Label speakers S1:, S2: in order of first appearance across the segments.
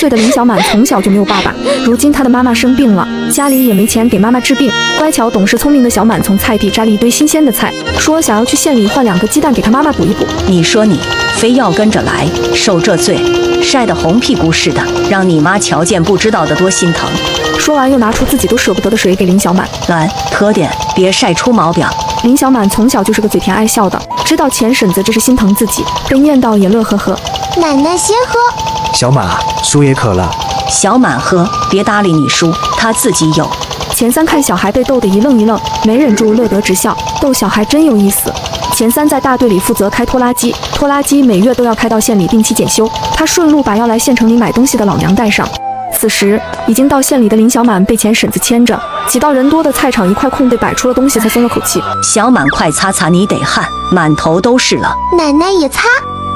S1: 岁的林小满从小就没有爸爸，如今他的妈妈生病了，家里也没钱给妈妈治病。乖巧懂事聪明的小满从菜地摘了一堆新鲜的菜，说想要去县里换2个鸡蛋给他妈妈补一补。
S2: 你说你非要跟着来受这罪，晒得红屁股似的，让你妈瞧见不知道的多心疼。
S1: 说完又拿出自己都舍不得的水给林小满，
S2: 来喝点，别晒出毛病。
S1: 林小满从小就是个嘴甜爱笑的，知道钱婶子这是心疼自己，被念叨也乐呵呵。
S3: 奶奶先喝。
S4: 小满，叔也渴了。
S2: 小满喝，别搭理你叔，他自己有。
S1: 钱三看小孩被逗得一愣一愣，没忍住乐得直笑，逗小孩真有意思。钱三在大队里负责开拖拉机，拖拉机每月都要开到县里定期检修，他顺路把要来县城里买东西的老娘带上。此时已经到县里的林小满被钱婶子牵着，挤到人多的菜场一块空地摆出了东西，才松了口气。
S2: 小满快擦擦你得汗，满头都是了。
S3: 奶奶也擦。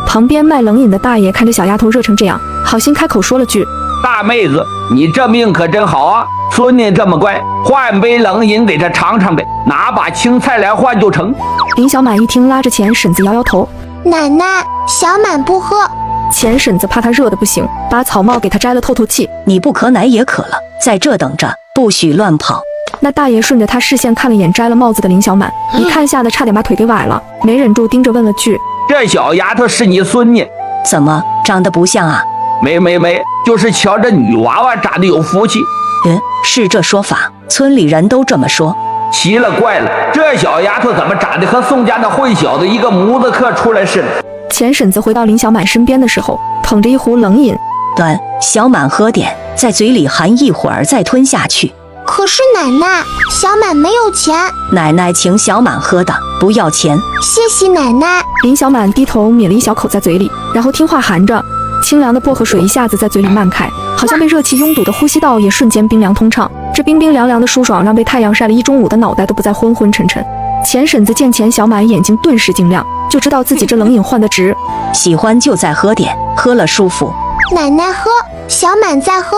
S1: 旁边卖冷饮的大爷看着小丫头热成这样，好心开口说了句：
S5: 大妹子，你这命可真好啊，孙女这么乖，换杯冷饮给她尝尝呗，拿把青菜来换就成。
S1: 林小满一听，拉着钱婶子摇摇头：
S3: 奶奶，小满不喝。
S1: 钱婶子怕他热得不行，把草帽给他摘了透透气。
S2: 你不渴奶也渴了，在这等着，不许乱跑。
S1: 那大爷顺着他视线看了眼摘了帽子的林小满，一看吓得差点把腿给崴了，没忍住盯着问了句：
S5: 这小丫头是你孙女？
S2: 怎么长得不像啊？
S5: 没，就是瞧这女娃娃长得有福气。
S2: 是这说法，村里人都这么说。
S5: 奇了怪了，这小丫头怎么长得和宋家那混小子一个模子刻出来似的？
S1: 钱婶子回到林小满身边的时候，捧着一壶冷饮，
S2: 端，小满喝点，在嘴里含一会儿再吞下去。
S3: 可是奶奶，小满没有钱。
S2: 奶奶请小满喝的，不要钱。
S3: 谢谢奶奶。
S1: 林小满低头抿了一小口在嘴里，然后听话含着。清凉的薄荷水一下子在嘴里漫开，好像被热气拥堵的呼吸道也瞬间冰凉通畅。这冰冰凉凉的舒爽让被太阳晒了一中午的脑袋都不再昏昏沉沉。钱婶子见钱小满眼睛顿时晶亮，就知道自己这冷饮换得值。
S2: 喜欢就再喝点，喝了舒服。
S3: 奶奶喝，小满再喝。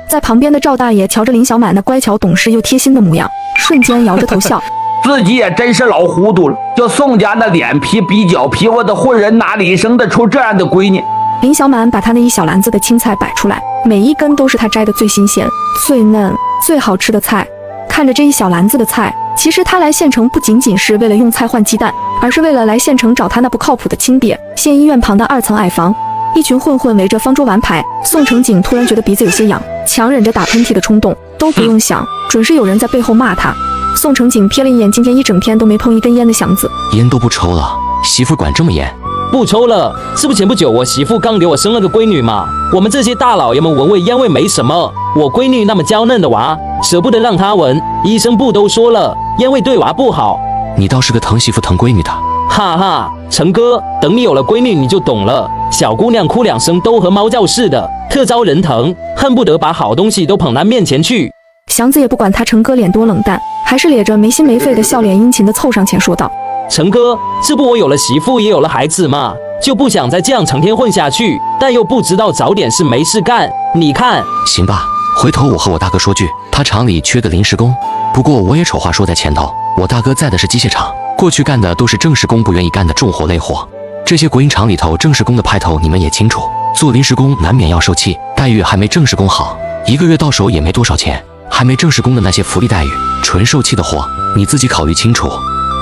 S1: 在旁边的赵大爷瞧着林小满那乖巧懂事又贴心的模样，瞬间摇着头笑，
S5: 自己也真是老糊涂了，就宋家那脸皮比脚皮，我的混人哪里生得出这样的闺女？
S1: 林小满把他那一小篮子的青菜摆出来，每一根都是他摘的最新鲜、最嫩、最好吃的菜。看着这一小篮子的菜，其实他来县城不仅仅是为了用菜换鸡蛋，而是为了来县城找他那不靠谱的亲爹。县医院旁的2层矮房，一群混混围着方桌玩牌。宋承景突然觉得鼻子有些痒，强忍着打喷嚏的冲动，都不用想，准是有人在背后骂他。宋承景瞥了一眼今天一整天都没碰一根烟的祥子，
S6: 烟都不抽了，媳妇管这么严？
S7: 不抽了，是不前不久我媳妇刚给我生了个闺女嘛？我们这些大老爷们闻味烟味没什么，我闺女那么娇嫩的娃，舍不得让她闻，医生部都说了，烟味对娃不好。
S6: 你倒是个疼媳妇疼闺女的。
S7: 哈哈，陈哥，等你有了闺女你就懂了，小姑娘哭2声都和猫叫似的，特招人疼，恨不得把好东西都捧她面前去。
S1: 祥子也不管他陈哥脸多冷淡，还是咧着没心没肺的笑脸殷勤地凑上前说道：
S7: 陈哥，这不我有了媳妇也有了孩子嘛，就不想再这样成天混下去，但又不知道找点事没事干，你看。
S6: 行吧，回头我和我大哥说句，他厂里缺个临时工。不过我也丑话说在前头，我大哥在的是机械厂，过去干的都是正式工不愿意干的重活累活。这些国营厂里头正式工的派头你们也清楚，做临时工难免要受气，待遇还没正式工好，1个月到手也没多少钱，还没正式工的那些福利待遇，纯受气的活，你自己考虑清楚。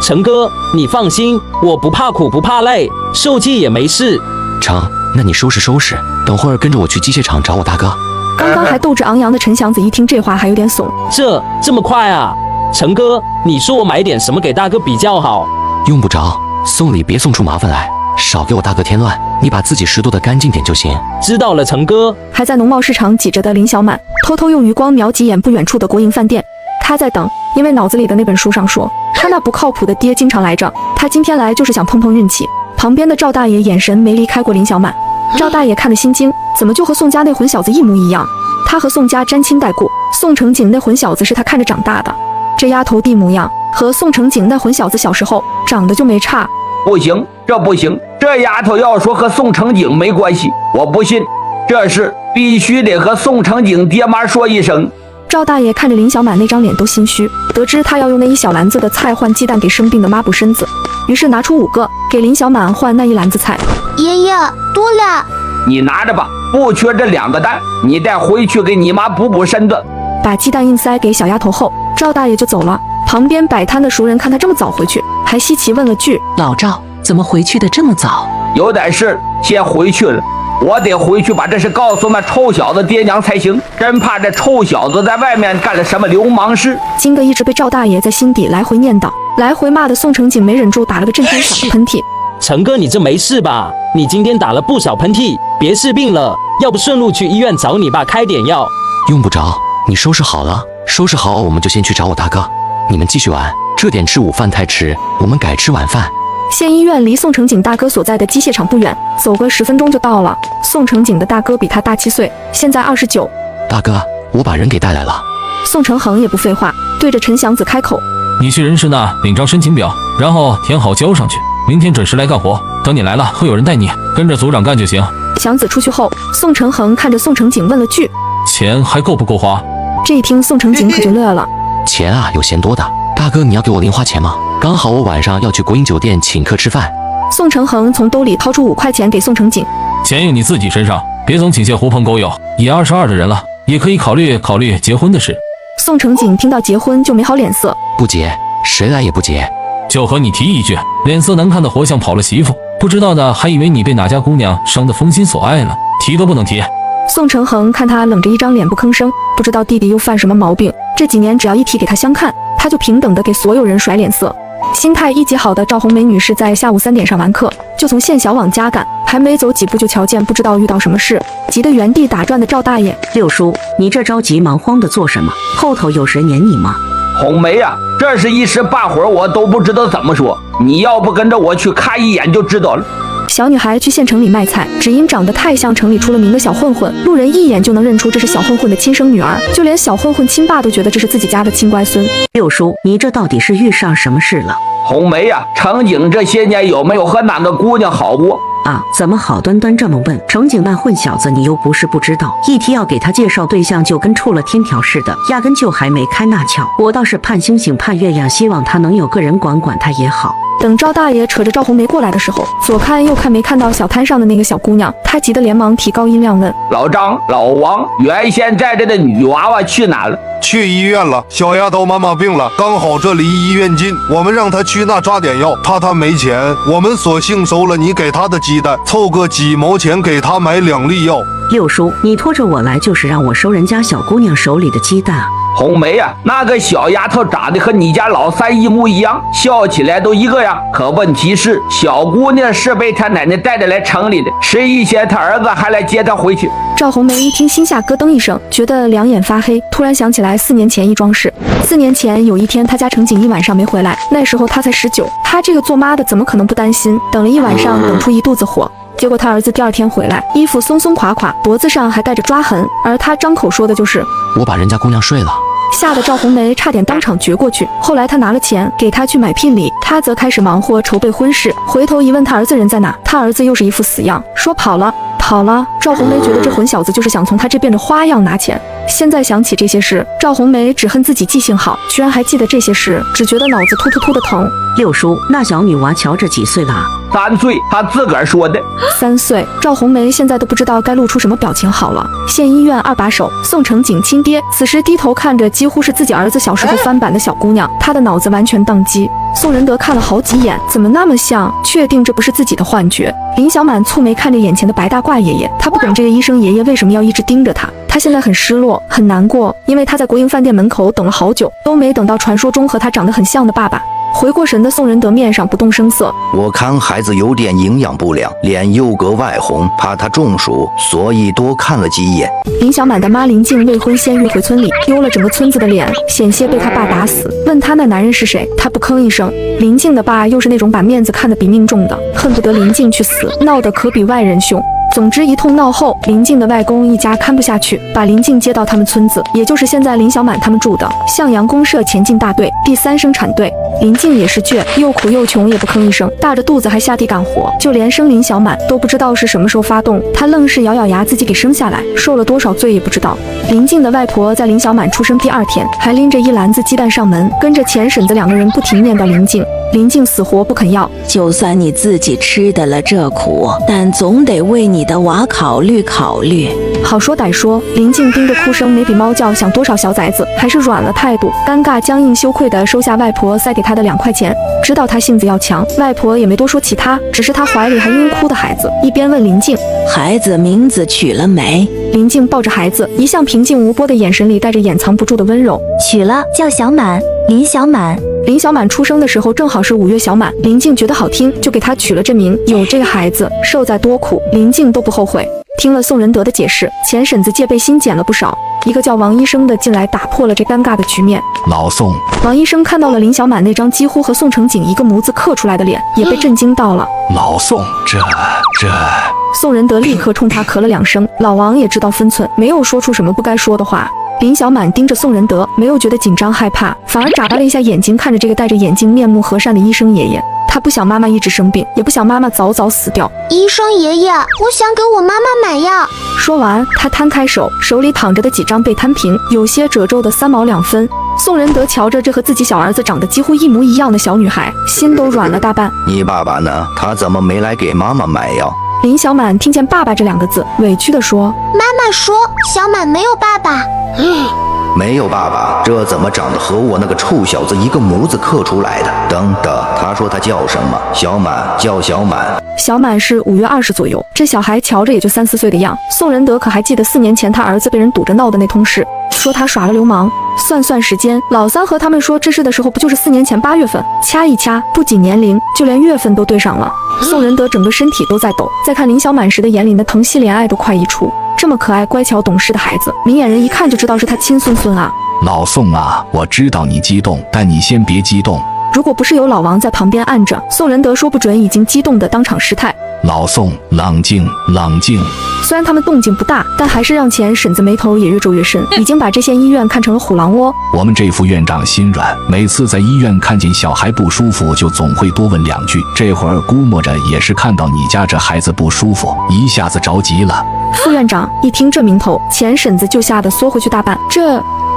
S7: 陈哥，你放心，我不怕苦不怕累，受气也没事。
S6: 成，那你收拾收拾，等会儿跟着我去机械厂找我大哥。
S1: 刚刚还斗志昂扬的陈祥子一听这话还有点怂，
S7: 这么快啊？陈哥，你说我买点什么给大哥比较好？
S6: 用不着，送礼别送出麻烦来，少给我大哥添乱，你把自己拾掇得干净点就行。
S7: 知道了，陈哥。
S1: 还在农贸市场挤着的林小满偷偷用余光瞄几眼不远处的国营饭店，他在等，因为脑子里的那本书上说他那不靠谱的爹经常来着，他今天来就是想碰碰运气。旁边的赵大爷眼神没离开过林小满，赵大爷看得心惊，怎么就和宋家那混小子一模一样？他和宋家沾亲带故，宋承景那混小子是他看着长大的，这丫头弟模样和宋承景那混小子小时候长得就没差。
S5: 不行，这不行，这丫头要说和宋承景没关系，我不信，这事必须得和宋承景爹妈说一声。
S1: 赵大爷看着林小满那张脸都心虚，得知他要用那一小篮子的菜换鸡蛋给生病的妈补身子，于是拿出5个给林小满换那一篮子菜。
S3: 爷爷，多了。
S5: 你拿着吧，不缺这2个蛋，你带回去给你妈补补身子。
S1: 把鸡蛋硬塞给小丫头后，赵大爷就走了。旁边摆摊的熟人看他这么早回去，还稀奇问了句：“
S2: 老赵，怎么回去的这么早？”
S5: 有点事，先回去了。我得回去把这事告诉那臭小子爹娘才行，真怕这臭小子在外面干了什么流氓事。
S1: 金哥一直被赵大爷在心底来回念叨，来回骂的宋成景没忍住打了个震天响的喷嚏。
S7: 成哥，你这没事吧？你今天打了不少喷嚏，别是病了？要不顺路去医院找你爸开点药？
S6: 用不着，你收拾好了，收拾好我们就先去找我大哥。你们继续玩，这点吃午饭太迟，我们改吃晚饭。
S1: 县医院离宋成景大哥所在的机械厂不远，走个10分钟就到了。宋成景的大哥比他大7岁，现在29。
S6: 大哥，我把人给带来了。
S1: 宋成恒也不废话，对着陈祥子开口：“
S8: 你去人事那领张申请表，然后填好交上去，明天准时来干活。等你来了，会有人带你，跟着组长干就行。”
S1: 祥子出去后，宋成恒看着宋成景问了句：“
S8: 钱还够不够花？”
S1: 这一听，宋成景可就乐了：“
S6: 钱啊，有嫌多的。大哥，你要给我零花钱吗？刚好我晚上要去国营酒店请客吃饭。”
S1: 宋成恒从兜里掏出5块钱给宋成景：“
S8: 钱用你自己身上，别总请些狐朋狗友。也22的人了，也可以考虑考虑结婚的事。”
S1: 宋成景听到结婚就没好脸色：“
S6: 不结，谁来也不结。
S8: 就和你提一句，脸色难看的活像跑了媳妇，不知道的还以为你被哪家姑娘伤得封心所爱了，提都不能提。”
S1: 宋成恒看他冷着一张脸不吭声，不知道弟弟又犯什么毛病。这几年只要一提给他相看，他就平等的给所有人甩脸色。心态一极好的赵红梅女士在下午3点上完课，就从县小往家赶，还没走几步就瞧见不知道遇到什么事，急得原地打转的赵大爷：“
S2: 六叔，你这着急忙慌的做什么？后头有谁撵你吗？”
S5: 红梅呀，这是一时半会儿我都不知道怎么说，你要不跟着我去看一眼就知道了。
S1: 小女孩去县城里卖菜，只因长得太像城里出了名的小混混，路人一眼就能认出这是小混混的亲生女儿，就连小混混亲爸都觉得这是自己家的亲乖孙。
S2: 六叔，你这到底是遇上什么事了？
S5: 红梅呀，程景这些年有没有和哪个姑娘好过？
S2: 啊，怎么好端端这么问？程景那混小子，你又不是不知道，一提要给他介绍对象，就跟触了天条似的，压根就还没开那窍。我倒是盼星星盼月亮，希望他能有个人管管他也好。
S1: 等赵大爷扯着赵红梅过来的时候，左看右看没看到小摊上的那个小姑娘，他急得连忙提高音量问：“
S5: 老张、老王，原先在这的女娃娃去哪了？”
S9: 去医院了，小丫头妈妈病了，刚好这离医院近，我们让她去那抓点药。她没钱，我们索性收了你给她的鸡蛋，凑个几毛钱给她买2粒药。
S2: 六叔，你拖着我来就是让我收人家小姑娘手里的鸡蛋啊？
S5: 红梅呀，那个小丫头长得和你家老三一模一样，笑起来都一个样。可问题是，小姑娘是被她奶奶带着来城里的，迟一些她儿子还来接她回去。
S1: 赵红梅一听，心下咯噔一声，觉得两眼发黑，突然想起来4年前一桩事。4年前有一天，她家程景一晚上没回来，那时候她才19，她这个做妈的怎么可能不担心？等了一晚上，等出一肚子火。结果他儿子第2天回来，衣服松松垮垮，脖子上还带着抓痕，而他张口说的就是
S6: 我把人家姑娘睡了，
S1: 吓得赵红梅差点当场撅过去。后来他拿了钱给他去买聘礼，他则开始忙活筹备婚事。回头一问他儿子人在哪，他儿子又是一副死样，说跑了。赵红梅觉得这混小子就是想从他这变着花样拿钱。现在想起这些事，赵红梅只恨自己记性好，居然还记得这些事，只觉得脑子突突突的疼。
S2: 六叔，那小女娃瞧着几岁了
S5: ？3岁，她自个儿说的。
S1: 3岁，赵红梅现在都不知道该露出什么表情好了。县医院2把手宋成景亲爹此时低头看着几乎是自己儿子小时候翻版的小姑娘，他的脑子完全宕机。宋仁德看了好几眼，怎么那么像？确定这不是自己的幻觉。林小满蹙眉看着眼前的白大褂爷爷，他不懂这个医生爷爷为什么要一直盯着他。他现在很失落，很难过，因为他在国营饭店门口等了好久，都没等到传说中和他长得很像的爸爸。回过神的宋仁德面上不动声色。
S10: 我看孩子有点营养不良，脸又格外红，怕他中暑，所以多看了几眼。
S1: 林小满的妈林静未婚先孕回村里，丢了整个村子的脸，险些被他爸打死。问他那男人是谁，他不吭一声。林静的爸又是那种把面子看得比命重的，恨不得林静去死，闹得可比外人凶。总之一通闹后，林静的外公一家看不下去，把林静接到他们村子，也就是现在林小满他们住的向阳公社前进大队第3生产队。林静也是倔，又苦又穷也不吭一声，大着肚子还下地干活，就连生林小满都不知道是什么时候发动，他愣是咬咬牙自己给生下来，受了多少罪也不知道。林静的外婆在林小满出生第2天，还拎着一篮子鸡蛋上门，跟着钱婶子2个人不停念叨林静。林静死活不肯要。
S11: 就算你自己吃得了这苦，但总得为你的娃考虑考虑。
S1: 好说歹说，林静盯着哭声没比猫叫响多少小崽子，还是软了态度，尴尬僵硬羞愧地收下外婆塞给他的2块钱。知道他性子要强，外婆也没多说其他，只是他怀里还晕哭的孩子，一边问林静：
S11: 孩子名字取了没？
S1: 林静抱着孩子，一向平静无波的眼神里带着掩藏不住的温柔。
S12: 取了，叫小满，林小满。
S1: 林小满出生的时候正好是5月小满，林静觉得好听，就给他取了这名。有这个孩子，受再多苦，林静都不后悔。听了宋仁德的解释，钱婶子戒备心减了不少。一个叫王医生的进来，打破了这尴尬的局面。
S8: 老宋，
S1: 王医生看到了林小满那张几乎和宋承景一个模子刻出来的脸，也被震惊到了。
S8: 老宋，这……
S1: 宋仁德立刻冲他咳了2声。老王也知道分寸，没有说出什么不该说的话。林小满盯着宋仁德，没有觉得紧张害怕，反而眨巴了一下眼睛，看着这个戴着眼镜、面目和善的医生爷爷。他不想妈妈一直生病，也不想妈妈早早死掉。
S3: 医生爷爷，我想给我妈妈买药。
S1: 说完，他摊开手，手里躺着的几张被摊平，有些褶皱的3毛2分。宋仁德瞧着这和自己小儿子长得几乎一模一样的小女孩，心都软了大半。
S10: 你爸爸呢？他怎么没来给妈妈买药？
S1: 林小满听见爸爸这2个字，委屈地说：
S3: 妈妈说小满没有爸爸。
S10: 没有爸爸，这怎么长得和我那个臭小子一个模子刻出来的？等等，他说他叫什么？小满，叫小满。
S1: 小满是5月20左右，这小孩瞧着也就3、4岁的样。宋仁德可还记得4年前他儿子被人堵着闹的那通事，说他耍了流氓。算时间，老三和他们说这事的时候不就是4年前8月份？掐一掐，不仅年龄，就连月份都对上了。宋仁德整个身体都在抖，再看林小满时的眼里那疼惜怜爱都快溢出。这么可爱、乖巧、懂事的孩子，明眼人一看就知道是他亲孙孙啊！
S8: 老宋啊，我知道你激动，但你先别激动。
S1: 如果不是有老王在旁边按着，宋仁德说不准已经激动的当场失态。
S8: 老宋，冷静，冷静。
S1: 虽然他们动静不大，但还是让钱婶子眉头也越皱越深，已经把这县医院看成了虎狼窝。
S8: 我们这副院长心软，每次在医院看见小孩不舒服，就总会多问2句。这会儿估摸着也是看到你家这孩子不舒服，一下子着急了。
S1: 副院长一听这名头，钱婶子就吓得缩回去大半。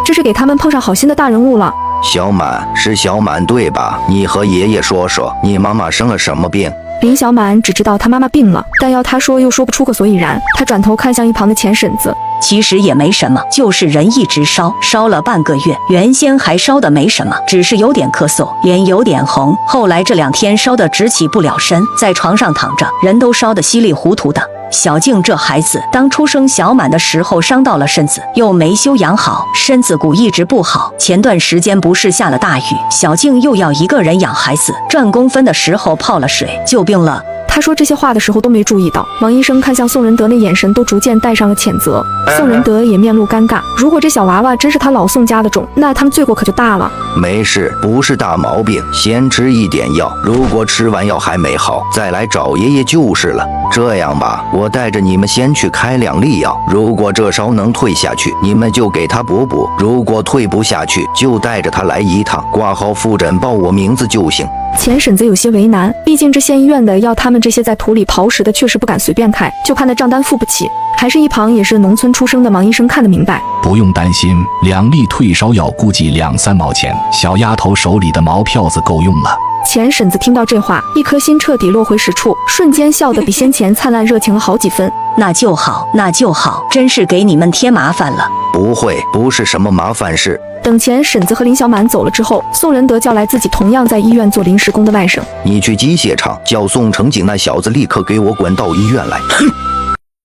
S1: 这是给他们碰上好心的大人物了。
S10: 小满是小满对吧？你和爷爷说说，你妈妈生了什么病？
S1: 林小满只知道他妈妈病了，但要他说又说不出个所以然。他转头看向一旁的钱婶子，
S11: 其实也没什么，就是人一直烧了半个月，原先还烧的没什么，只是有点咳嗽，脸有点红，后来这2天烧的直起不了身，在床上躺着，人都烧得稀里糊涂的。小静这孩子当初生小满的时候伤到了身子，又没休养好，身子骨一直不好。前段时间不是下了大雨，小静又要一个人养孩子，转工分的时候泡了水就病了。
S1: 他说这些话的时候都没注意到，王医生看向宋仁德那眼神都逐渐带上了谴责。宋仁德也面露尴尬，如果这小娃娃真是他老宋家的种，那他们罪过可就大了。
S10: 没事，不是大毛病，先吃一点药，如果吃完药还没好，再来找爷爷就是了。这样吧，我带着你们先去开2粒药，如果这烧能退下去，你们就给他补补；如果退不下去，就带着他来一趟，挂号复诊报我名字就行。
S1: 钱婶子有些为难，毕竟这县医院的药他们这些在土里刨食的确实不敢随便开，就怕那账单付不起。还是一旁也是农村出生的王医生看得明白，
S8: 不用担心，2粒退烧药估计2、3毛钱，小丫头手里的毛票子够用了。
S1: 钱婶子听到这话，一颗心彻底落回实处，瞬间笑得比先前灿烂热情了好几分。
S11: 那就好，那就好，真是给你们添麻烦了。
S10: 不会，不是什么麻烦事。
S1: 等钱婶子和林小满走了之后，宋仁德叫来自己同样在医院做临时工的外甥，
S10: 你去机械厂叫宋承景那小子立刻给我滚到医院来。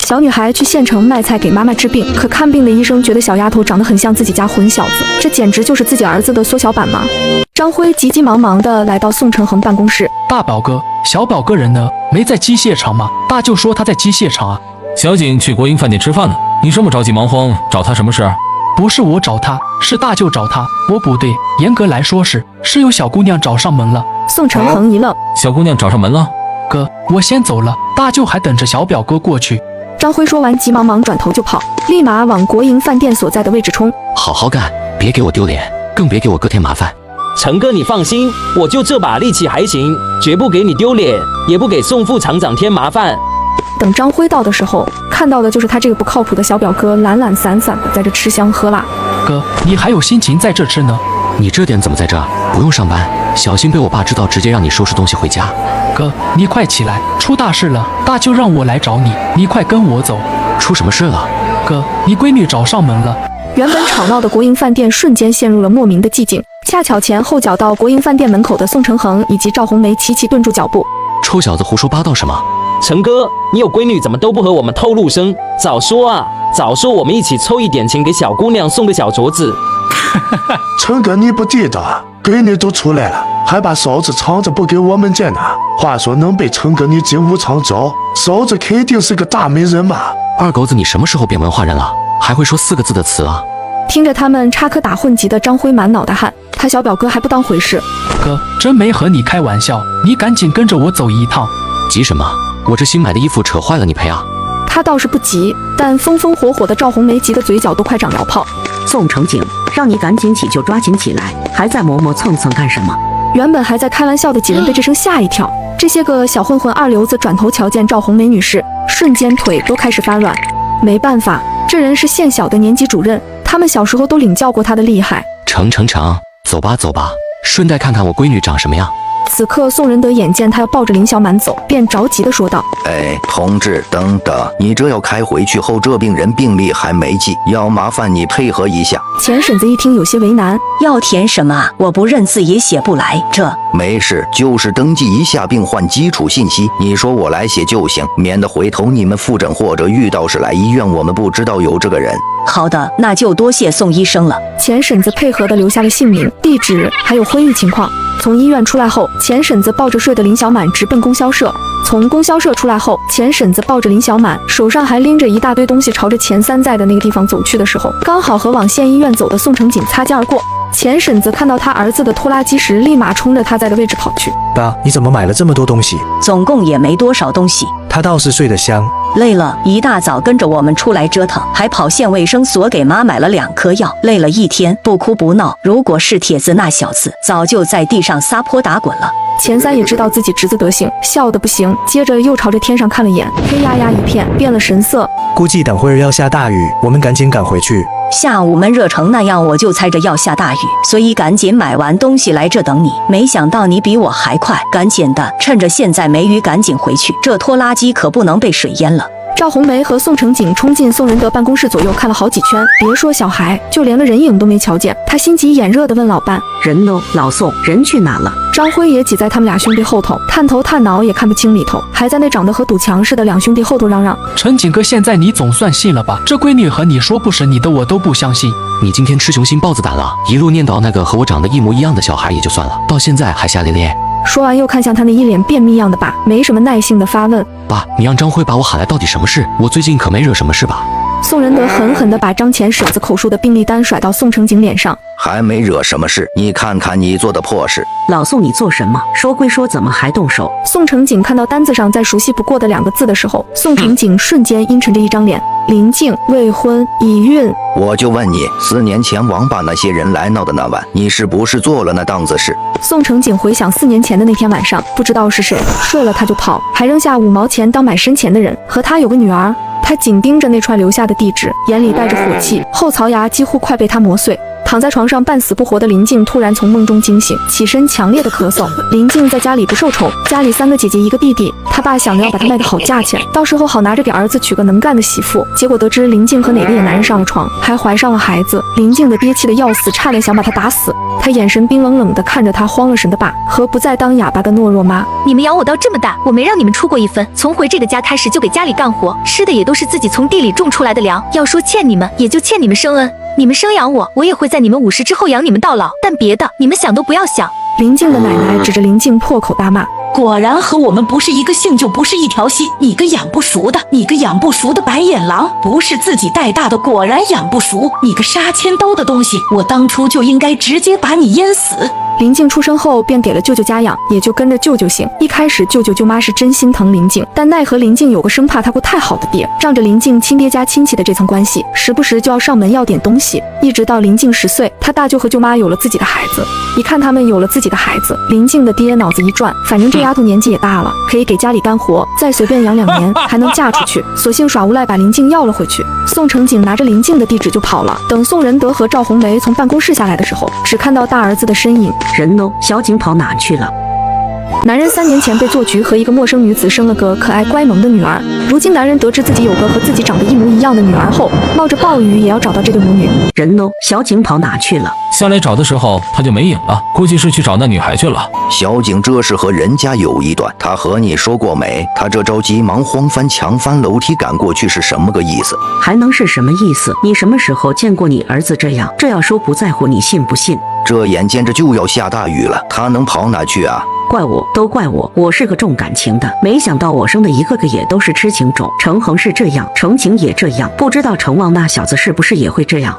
S1: 小女孩去县城卖菜给妈妈治病，可看病的医生觉得小丫头长得很像自己家混小子，这简直就是自己儿子的缩小版吗？张辉急急忙忙地来到宋承恒办公室，
S13: 大表哥，小表哥人呢？没在机械厂吗？大舅说他在机械厂啊。
S8: 小景去国营饭店吃饭呢，你这么着急忙慌，找他什么事？
S13: 不是我找他，是大舅找他。我不对，严格来说是有小姑娘找上门了。
S1: 宋承恒一愣，
S8: 小姑娘找上门了？
S13: 哥，我先走了，大舅还等着小表哥过去。
S1: 张辉说完，急忙忙转头就跑，立马往国营饭店所在的位置冲。
S6: 好好干，别给我丢脸，更别给我哥添麻烦。
S7: 陈哥，你放心，我就这把力气还行，绝不给你丢脸，也不给宋副厂长添麻烦。
S1: 等张辉到的时候，看到的就是他这个不靠谱的小表哥懒懒散散的在这吃香喝辣。
S13: 哥，你还有心情在这吃呢？
S6: 你这点怎么在这？不用上班，小心被我爸知道，直接让你收拾东西回家。
S13: 哥，你快起来，出大事了！大舅让我来找你，你快跟我走。
S6: 出什么事了？
S13: 哥，你闺女找上门了。
S1: 原本吵闹的国营饭店瞬间陷入了莫名的寂静，恰巧前后脚到国营饭店门口的宋承恒以及赵红梅齐齐顿住脚步。
S6: 臭小子胡说八道什么？
S7: 陈哥，你有闺女怎么都不和我们透露声？早说啊！早说我们一起凑一点钱给小姑娘送个小镯子。
S14: 陈哥，你不地道，闺女都出来了，还把嫂子藏着不给我们见呢。话说能被陈哥你进武昌找，嫂子肯定是个大美人嘛。
S6: 二狗子，你什么时候变文化人了？还会说4个字的词啊？
S1: 听着他们插科打诨，急得张辉满脑袋汗，他小表哥还不当回事。
S13: 哥，真没和你开玩笑，你赶紧跟着我走一趟。
S6: 急什么？我这新买的衣服扯坏了，你赔啊？
S1: 他倒是不急，但风风火火的赵红梅急得嘴角都快长燎泡。
S2: 宋承景，让你赶紧起就抓紧起来，还在磨磨蹭蹭干什么？
S1: 原本还在开玩笑的几人被这声吓一跳，这些个小混混二流子转头瞧见赵红梅女士，瞬间腿都开始发软。没办法，这人是县小的年级主任，他们小时候都领教过他的厉害。
S6: 成，走吧走吧，顺带看看我闺女长什么样。
S1: 此刻宋仁德眼见他要抱着林小满走，便着急地说道：
S10: 哎，同志，等等，你这要开回去后，这病人病历还没记，要麻烦你配合一下。
S1: 钱婶子一听有些为难，
S11: 要填什么啊？我不认字也写不来。这
S10: 没事，就是登记一下病患基础信息，你说我来写就行，免得回头你们复诊或者遇到是来医院，我们不知道有这个人。
S11: 好的，那就多谢宋医生了。
S1: 钱婶子配合地留下了姓名、地址还有婚育情况。从医院出来后，钱婶子抱着睡的林小满直奔供销社。从供销社出来后，钱婶子抱着林小满，手上还拎着一大堆东西，朝着钱三在的那个地方走去的时候，刚好和往县医院走的宋承景擦肩而过。钱婶子看到他儿子的拖拉机时，立马冲着他在的位置跑去。
S4: 爸，你怎么买了这么多东西？
S11: 总共也没多少东西。
S4: 他倒是睡得香。
S11: 累了，一大早跟着我们出来折腾，还跑县卫生所给妈买了2颗药，累了一天，不哭不闹。如果是铁子那小子，早就在地上撒泼打滚了。
S1: 钱三也知道自己侄子德行，笑得不行，接着又朝着天上看了眼，黑压压一片，变了神色。
S4: 估计等会儿要下大雨，我们赶紧赶回去。
S11: 下午闷热成那样，我就猜着要下大雨，所以赶紧买完东西来这等你。没想到你比我还快，赶紧的，趁着现在没雨赶紧回去，这拖拉机可不能被水淹了。
S1: 赵红梅和宋承景冲进宋仁德办公室，左右看了好几圈，别说小孩，就连个人影都没瞧见。他心急眼热地问老伴：
S2: 人呢？老宋，人去哪了？
S1: 张辉也挤在他们俩兄弟后头，探头探脑也看不清里头，还在那长得和堵墙似的两兄弟后头嚷嚷：
S13: 陈景哥，现在你总算信了吧？这闺女和你说不是你的，我都不相信。
S6: 你今天吃雄心豹子胆了，一路念叨那个和我长得一模一样的小孩也就算了，到现在还瞎咧咧。
S1: 说完又看向他那一脸便秘样的爸，没什么耐性地发问：
S6: 爸，你让张辉把我喊来到底什么事？我最近可没惹什么事吧？
S1: 宋仁德狠狠地把张钱婶子口述的病历单甩到宋承景脸上。
S10: 还没惹什么事，你看看你做的破事。
S2: 老宋，你做什么？说归说，怎么还动手？
S1: 宋承景看到单子上再熟悉不过的2个字的时候，宋承景瞬间阴沉着一张脸。林静未婚已孕。
S10: 我就问你，4年前网吧那些人来闹的那晚，你是不是做了那档子事？
S1: 宋承景回想4年前的那天晚上，不知道是谁睡了他就跑，还扔下5毛钱当买身钱的人，和他有个女儿。他紧盯着那串留下的地址，眼里带着火气，后槽牙几乎快被他磨碎。躺在床上半死不活的林静突然从梦中惊醒，起身强烈的咳嗽。林静在家里不受宠，家里3个姐姐1个弟弟，他爸想着要把她卖个好价钱，到时候好拿着给儿子娶个能干的媳妇。结果得知林静和哪个野男人上了床，还怀上了孩子。林静的爹气得要死，差点想把他打死。他眼神冰冷冷地看着他慌了神的爸和不再当哑巴的懦弱妈。
S12: 你们养我到这么大，我没让你们出过一分，从回这个家开始就给家里干活，吃的也都是自己从地里种出来的粮。要说欠你们，也就欠你们生恩。你们生养我，我也会在你们50之后养你们到老，但别的你们想都不要想。
S1: 林静的奶奶指着林静破口大骂：
S15: 果然和我们不是一个姓，就不是一条心。你个养不熟的，你个养不熟的白眼狼，不是自己带大的，果然养不熟。你个杀千刀的东西，我当初就应该直接把你淹死。
S1: 林静出生后便给了舅舅家养，也就跟着舅舅姓。一开始舅舅舅妈是真心疼林静，但奈何林静有个生怕他过太好的爹，仗着林静亲爹家亲戚的这层关系，时不时就要上门要点东西。一直到林静10岁，他大舅和舅妈有了自己的孩子。一看他们有了自己的孩子，林静的爹脑子一转，反正这样丫头年纪也大了，可以给家里干活，再随便养2年还能嫁出去，索性耍无赖把林静要了回去。宋承景拿着林静的地址就跑了。等宋仁德和赵红梅从办公室下来的时候，只看到大儿子的身影。
S2: 人呢？小景跑哪去了？
S1: 男人3年前被做局和一个陌生女子生了个可爱乖萌的女儿，如今男人得知自己有个和自己长得一模一样的女儿后，冒着暴雨也要找到这对母女。
S2: 人呢？小景跑哪去了？
S13: 下来找的时候他就没影了，估计是去找那女孩去了。
S10: 小景这是和人家有一段，他和你说过没？他这招急忙慌翻墙翻楼梯赶过去是什么个意思？
S2: 还能是什么意思？你什么时候见过你儿子这样？这要说不在乎，你信不信？
S10: 这眼见着就要下大雨了，他能跑哪去啊？
S2: 怪我，都怪我，我是个重感情的，没想到我生的一个个也都是痴情种。程恒是这样，程景也这样，不知道程旺那小子是不是也会这样？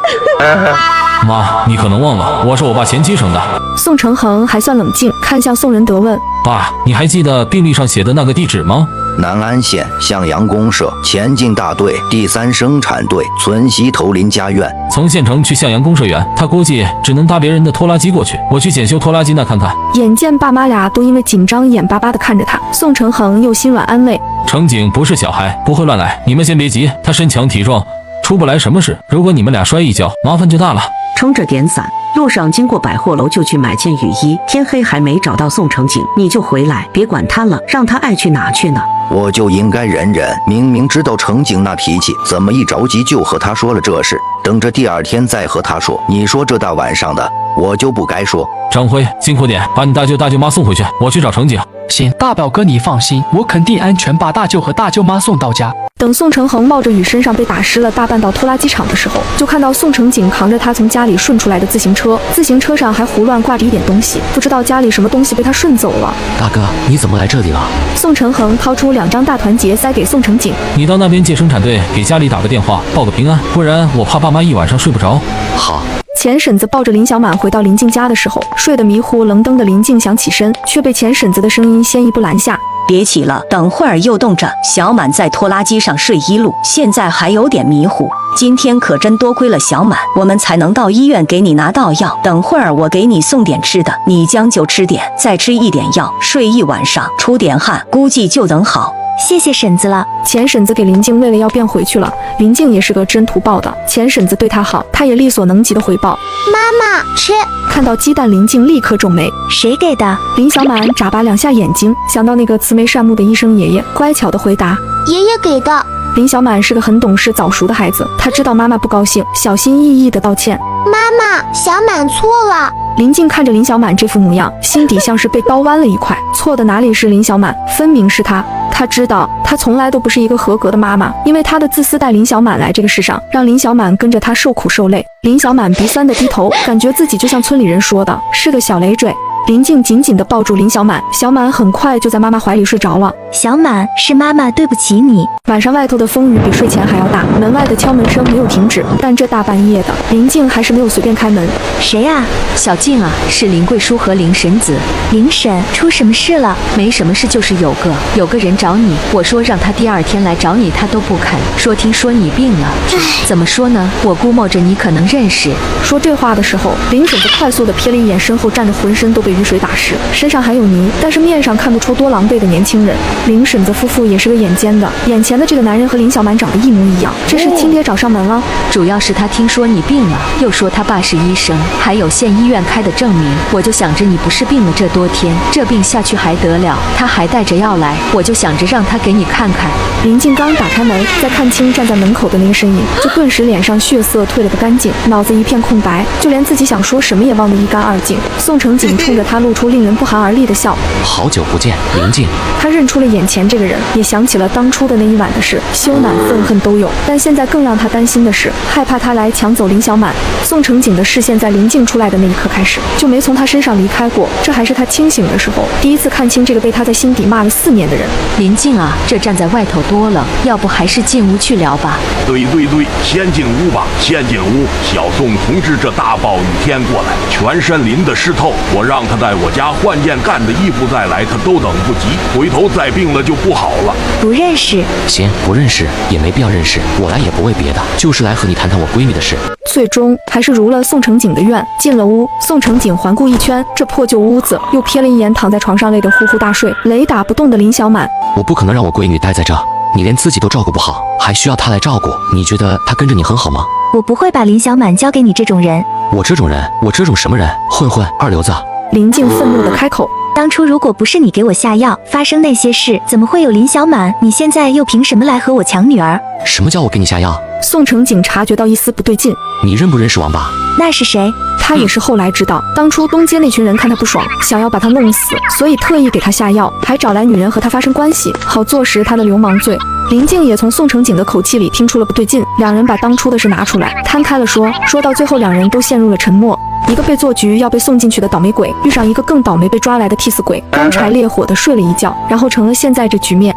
S13: 妈，你可能忘了，我是我爸前妻生的。
S1: 宋承恒还算冷静，看向宋仁德问：
S13: 爸，你还记得病历上写的那个地址吗？
S10: 南安县向阳公社前进大队第3生产队存溪头林家院。
S13: 从县城去向阳公社远，他估计只能搭别人的拖拉机过去。我去检修拖拉机那看看。
S1: 眼见爸妈俩都因为紧张眼巴巴地看着他，宋承恒又心软安慰：
S13: 程景不是小孩，不会乱来，你们先别急，他身强体壮，出不来什么事。如果你们俩摔一跤，麻烦就大了。
S2: 撑着点伞，路上经过百货楼就去买件雨衣。天黑还没找到宋承景，你就回来，别管他了，让他爱去哪去呢。
S10: 我就应该忍忍，明明知道程景那脾气，怎么一着急就和他说了这事？等着第2天再和他说。你说这大晚上的，我就不该说。
S13: 张辉，辛苦点，把你大舅大舅妈送回去，我去找程景。行，
S16: 大表哥你放心，我肯定安全把大舅和大舅妈送到家。
S1: 等宋承恒冒着雨身上被打湿了大半到拖拉机厂的时候，就看到宋承景扛着他从家里顺出来的自行车，自行车上还胡乱挂着一点东西，不知道家里什么东西被他顺走了。
S6: 大哥，你怎么来这里了？
S1: 宋承恒掏出2张大团结塞给宋承景：
S13: 你到那边借生产队给家里打个电话，报个平安，不然我怕爸妈一晚上睡不着。
S6: 好。
S1: 钱婶子抱着林小满回到林静家的时候，睡得迷糊愣登的林静想起身，却被钱婶子的声音先一步拦下。
S11: 别起了，等会儿又冻着。小满在拖拉机上睡一路，现在还有点迷糊。今天可真多亏了小满，我们才能到医院给你拿到药。等会儿我给你送点吃的，你将就吃点，再吃一点药，睡一晚上，出点汗，估计就能好。
S12: 谢谢婶子了。
S1: 钱婶子给林静喂了药便回去了。林静也是个知恩图报的，钱婶子对她好，她也力所能及的回报。
S3: 妈妈吃。
S1: 看到鸡蛋，林静立刻皱眉。
S12: 谁给的？
S1: 林小满眨巴2下眼睛，想到那个慈眉善目的医生爷爷，乖巧的回答：
S3: 爷爷给的。
S1: 林小满是个很懂事早熟的孩子，他知道妈妈不高兴，小心翼翼的道歉：
S3: 妈妈，小满错了。
S1: 林静看着林小满这副模样，心底像是被刀剜了一块。错的哪里是林小满，分明是他。他知道他从来都不是一个合格的妈妈，因为他的自私带林小满来这个世上，让林小满跟着他受苦受累。林小满鼻酸的低头，感觉自己就像村里人说的是个小累赘。林静紧紧地抱住林小满，小满很快就在妈妈怀里睡着了。
S12: 小满，是妈妈对不起你。
S1: 晚上外头的风雨比睡前还要大，门外的敲门声没有停止，但这大半夜的，林静还是没有随便开门。
S12: 谁啊？
S17: 小静啊，是林贵叔和林婶子。
S12: 林婶，出什么事了？
S17: 没什么事，就是有个人找你，我说让他第2天来找你，他都不肯，说听说你病了。怎么说呢？我估摸着你可能认识。
S1: 说这话的时候，林婶子快速地瞥了一眼身后站着浑身都被雨水打湿，身上还有泥，但是面上看不出多狼狈的年轻人。林婶子夫妇也是个眼尖的，眼前的这个男人和林小满长得一模一样，这是亲爹找上门了。
S17: 主要是他听说你病了，又说他爸是医生，还有县医院开的证明，我就想着你不是病了这多天，这病下去还得了？他还带着药来，我就想着让他给你看看。
S1: 林静刚打开门，再看清站在门口的那个身影，就顿时脸上血色退了个干净，脑子一片空白，就连自己想说什么也忘得一干二净。宋承景冲着他露出令人不寒而栗的笑。
S6: 好久不见，林静。
S1: 他认出了眼前这个人，也想起了当初的那一晚的事，羞赧愤恨都有。但现在更让他担心的是，害怕他来抢走林小满。宋承景的视线在林静出来的那一刻开始，就没从他身上离开过。这还是他清醒的时候第一次看清这个被他在心底骂了4年的人。
S17: 林静啊，这站在外头多了，要不还是进屋去聊吧。
S18: 对，先进屋吧，先进屋。小宋同志这大暴雨天过来，全身淋得湿透，我让他在我家换件干的衣服再来，他都等不及，回头再病了就不好了。
S12: 不认识。
S6: 行，不认识也没必要认识，我来也不为别的，就是来和你谈谈我闺女的事。
S1: 最终还是如了宋承景的愿，进了屋。宋承景环顾一圈这破旧屋子，又瞥了一眼躺在床上累得呼呼大睡、雷打不动的林小满。
S6: 我不可能让我闺女待在这，你连自己都照顾不好，还需要她来照顾。你觉得她跟着你很好吗？
S12: 我不会把林小满交给你这种人。
S6: 我这种人？我这种什么人？混混，二流子。
S1: 林静愤怒地开口。
S12: 当初如果不是你给我下药，发生那些事，怎么会有林小满？你现在又凭什么来和我抢女儿？
S6: 什么叫我给你下药？
S1: 宋承景察觉到一丝不对劲。
S6: 你认不认识王八？
S12: 那是谁？
S1: 他也是后来知道，当初东街那群人看他不爽，想要把他弄死，所以特意给他下药，还找来女人和他发生关系，好坐实他的流氓罪。林静也从宋承景的口气里听出了不对劲，两人把当初的事拿出来摊开了说，说到最后两人都陷入了沉默。一个被做局要被送进去的倒霉鬼，遇上一个更倒霉被抓来的替死鬼，干柴烈火的睡了一觉，然后成了现在这局面。